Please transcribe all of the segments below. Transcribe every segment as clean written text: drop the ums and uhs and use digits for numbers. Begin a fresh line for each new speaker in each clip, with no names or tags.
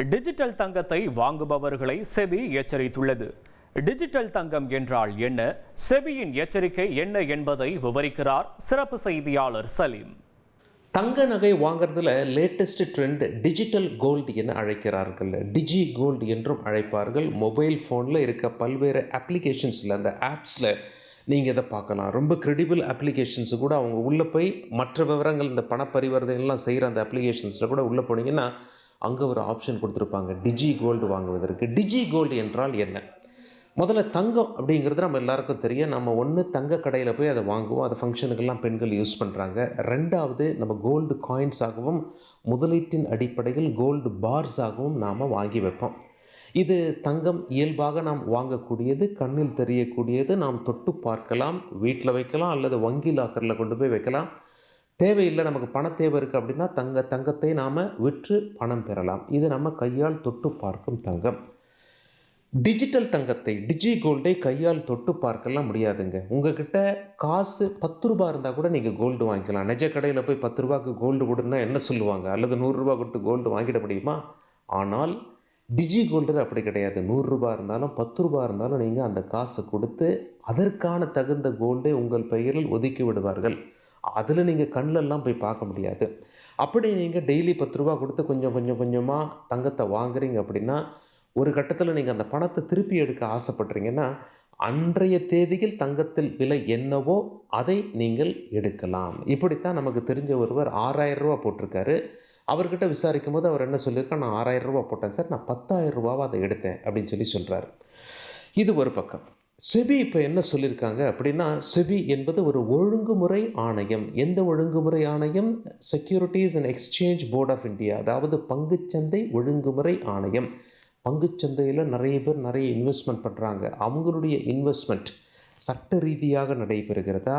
Digital தங்கத்தை வாங்குபவர்களை SEBI எச்சரித்துள்ளது. Digital தங்கம் என்றால் என்ன, செபியின் எச்சரிக்கை என்ன என்பதை விவரிக்கிறார் சிறப்பு செய்தியாளர் சலீம்.
தங்க நகை வாங்குறதுல லேட்டஸ்ட் ட்ரெண்ட் டிஜிட்டல் கோல்டு என அழைக்கிறார்கள். டிஜி கோல்டு என்றும் அழைப்பார்கள். மொபைல் ஃபோனில் இருக்க பல்வேறு அப்ளிகேஷன்ஸில், அந்த ஆப்ஸில் நீங்கள் இதை பார்க்கலாம். ரொம்ப கிரெடிபிள் அப்ளிகேஷன்ஸு கூட அவங்க உள்ளே போய் மற்ற விவரங்கள், இந்த பணப்பரிவர்த்தனைகள்லாம் செய்கிற அந்த அப்ளிகேஷன்ஸில் கூட உள்ளே போனீங்கன்னா அங்கே ஒரு ஆப்ஷன் கொடுத்துருப்பாங்க டிஜி கோல்டு வாங்குவதற்கு. டிஜி கோல்டு என்றால் என்ன? முதல்ல தங்கம் அப்படிங்கிறது நம்ம எல்லாருக்கும் தெரியும். நம்ம ஒன்று தங்க கடையில் போய் அதை வாங்குவோம், அதை ஃபங்க்ஷனுக்கெல்லாம் பெண்கள் யூஸ் பண்ணுறாங்க. ரெண்டாவது, நம்ம கோல்டு காயின்ஸாகவும் முதலீட்டின் அடிப்படையில் கோல்டு பார்ஸாகவும் நாம் வாங்கி வைப்போம். இது தங்கம் இயல்பாக நாம் வாங்கக்கூடியது, கண்ணில் தெரியக்கூடியது, நாம் தொட்டு பார்க்கலாம், வீட்டில் வைக்கலாம் அல்லது வங்கி லாக்கரில் கொண்டு போய் வைக்கலாம். தேவையில்லை, நமக்கு பண தேவை இருக்குது அப்படின்னா தங்கத்தை நாம் விற்று பணம் பெறலாம். இது நம்ம கையால் தொட்டு பார்க்கும் தங்கம். டிஜிட்டல் தங்கத்தை, டிஜி கோல்டை கையால் தொட்டு பார்க்கலாம் முடியாதுங்க. உங்ககிட்ட காசு 10 ரூபா இருந்தால் கூட நீங்கள் கோல்டு வாங்கிக்கலாம். நிஜ கடையில் போய் 10 ரூபாய்க்கு கோல்டு கொடுன்னா என்ன சொல்லுவாங்க? அல்லது 100 ரூபா கொடுத்து கோல்டு வாங்கிட முடியுமா? ஆனால் டிஜி கோல்டு அப்படி கிடையாது. 100 ரூபா இருந்தாலும் 10 ரூபா இருந்தாலும் நீங்கள் அந்த காசை கொடுத்து அதற்கான தகுந்த கோல்டை உங்கள் பெயரில் ஒதுக்கி விடுவார்கள். அதில் நீங்கள் கண்ணெல்லாம் போய் பார்க்க முடியாது. அப்படி நீங்கள் டெய்லி 10 ரூபா கொடுத்து கொஞ்சமாக தங்கத்தை வாங்குறீங்க அப்படின்னா ஒரு கட்டத்தில் நீங்கள் அந்த பணத்தை திருப்பி எடுக்க ஆசைப்படுறீங்கன்னா அன்றைய தேதியில் தங்கத்தில் விலை என்னவோ அதை நீங்கள் எடுக்கலாம். இப்படித்தான் நமக்கு தெரிஞ்ச ஒருவர் 6000 ரூபா போட்டிருக்காரு. அவர்கிட்ட விசாரிக்கும் போது அவர் என்ன சொல்லியிருக்கார்? நான் 6000 ரூபா போட்டேன் சார், நான் 10,000 ரூபாவை அதை எடுத்தேன் அப்படின்னு சொல்கிறார். இது ஒரு பக்கம். செபி இப்போ என்ன சொல்லியிருக்காங்க அப்படின்னா, செபி என்பது ஒரு ஒழுங்குமுறை ஆணையம். எந்த ஒழுங்குமுறை ஆணையம்? Securities and exchange board of India, அதாவது பங்குச்சந்தை ஒழுங்குமுறை ஆணையம். பங்குச்சந்தையில் நிறைய பேர் நிறைய இன்வெஸ்ட்மெண்ட் பண்ணுறாங்க. அவங்களுடைய இன்வெஸ்ட்மெண்ட் சட்ட ரீதியாக நடைபெறுகிறதா?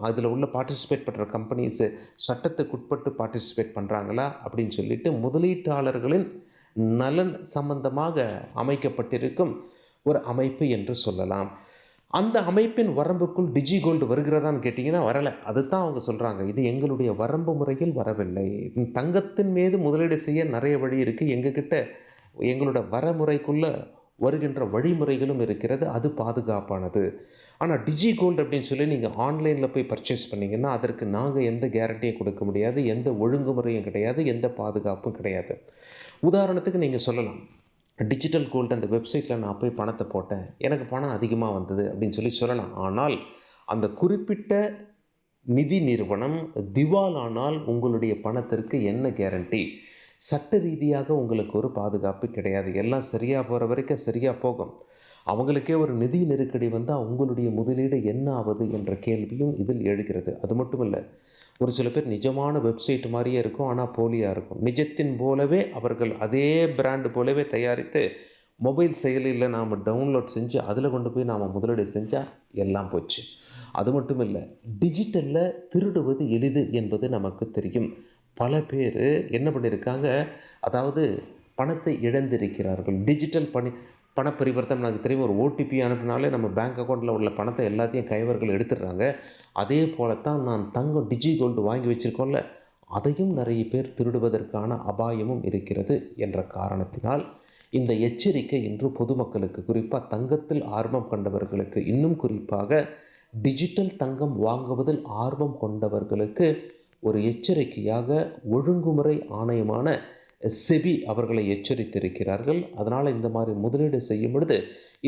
அதில் உள்ள பார்ட்டிசிபேட் பண்ணுற கம்பெனிஸு சட்டத்துக்குட்பட்டு பார்ட்டிசிபேட் பண்ணுறாங்களா அப்படின்னு சொல்லிட்டு முதலீட்டாளர்களின் நலன் சம்பந்தமாக அமைக்கப்பட்டிருக்கும் ஒரு அமைப்பு என்று சொல்லலாம். அந்த அமைப்பின் வரம்புக்குள் டிஜி கோல்டு வருகிறதான்னு கேட்டிங்கன்னா வரலை. அதுதான் அவங்க சொல்கிறாங்க, இது எங்களுடைய வரம்பு முறையில் வரவில்லை. தங்கத்தின் மீது முதலீடு செய்ய நிறைய வழி இருக்குது. எங்ககிட்ட எங்களோட வரமுறைக்குள்ளே வருகின்ற வழிமுறைகளும் இருக்கிறது, அது பாதுகாப்பானது. ஆனால் டிஜி கோல்டு அப்படின்னு சொல்லி நீங்கள் ஆன்லைனில் போய் பர்ச்சேஸ் பண்ணிங்கன்னா அதற்கு நாங்கள் எந்த கேரண்டியும் கொடுக்க முடியாது, எந்த ஒழுங்குமுறையும் கிடையாது, எந்த பாதுகாப்பும் கிடையாது. உதாரணத்துக்கு நீங்கள் சொல்லலாம், டிஜிட்டல் கோல்டு அந்த வெப்சைட்டில் நான் போய் பணத்தை போட்டேன், எனக்கு பணம் அதிகமாக வந்தது அப்படின்னு சொல்லலாம். ஆனால் அந்த குறிப்பிட்ட நிதி நிறுவனம் திவாலானால் உங்களுடைய பணத்திற்கு என்ன கேரண்டி? சட்ட ரீதியாக உங்களுக்கு ஒரு பாதுகாப்பு கிடையாது. எல்லாம் சரியாக போகிற வரைக்கும் சரியாக போகும். அவங்களுக்கே ஒரு நிதி நெருக்கடி வந்தால் உங்களுடைய முதலீடு என்ன ஆகுது என்ற கேள்வியும் இதில் எழுகிறது. அது மட்டும் இல்லை, ஒரு சில பேர் நிஜமான வெப்சைட் மாதிரியே இருக்கும், ஆனால் போலியாக இருக்கும். நிஜத்தின் போலவே அவர்கள் அதே பிராண்டு போலவே தயாரித்து மொபைல் செயலியில் நாம் டவுன்லோட் செஞ்சு அதில் கொண்டு போய் நாம் முதலீடு செஞ்சால் எல்லாம் போச்சு. அது மட்டும் இல்லை, டிஜிட்டலில் திருடுவது எளிது என்பது நமக்கு தெரியும். பல பேர் என்ன பண்ணியிருக்காங்க, அதாவது பணத்தை இழந்திருக்கிறார்கள். டிஜிட்டல் பண பரிவர்த்தனை நமக்கு தெரியும். ஒரு ஓடிபி அனுப்பினாலே நம்ம பேங்க் அக்கௌண்ட்டில் உள்ள பணத்தை எல்லாத்தையும் கைவர்கள் எடுத்துடுறாங்க. அதே போலத்தான் நான் தங்கம் டிஜி கோல்டு வாங்கி வச்சுருக்கோம்ல, அதையும் நிறைய பேர் திருடுவதற்கான அபாயமும் இருக்கிறது என்ற காரணத்தினால் இந்த எச்சரிக்கை இன்று பொதுமக்களுக்கு, குறிப்பாக தங்கத்தில் ஆர்வம் கொண்டவர்களுக்கு, இன்னும் குறிப்பாக டிஜிட்டல் தங்கம் வாங்குவதில் ஆர்வம் கொண்டவர்களுக்கு ஒரு எச்சரிக்கையாக ஒழுங்குமுறை ஆணையமான செபி அவர்களை எச்சரித்திருக்கிறார்கள். அதனால் இந்த மாதிரி முதலீடு செய்யும் பொழுது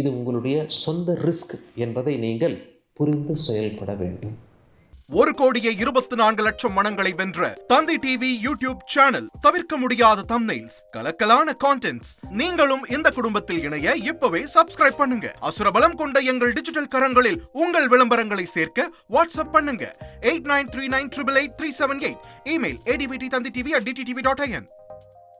இது உங்களுடைய சொந்த ரிஸ்க் என்பதை நீங்கள் புரிந்து செயல்பட வேண்டும்.
1,24,00,000 மனங்களை வென்ற தந்தி டிவி யூடியூப் சேனல். தவிர்க்க முடியாத தம்ப்நெயில்ஸ், கலக்கலான கான்டென்ட்ஸ். நீங்களும் இந்த குடும்பத்தில் இணைய இப்பவே சப்ஸ்கிரைப் பண்ணுங்க. அசுரபலம் கொண்ட எங்கள் டிஜிட்டல் கரங்களில் உங்கள் விளம்பரங்களை சேர்க்க வாட்ஸ்அப் பண்ணுங்க. 8939888378. Email advtthanditv@dttv.in.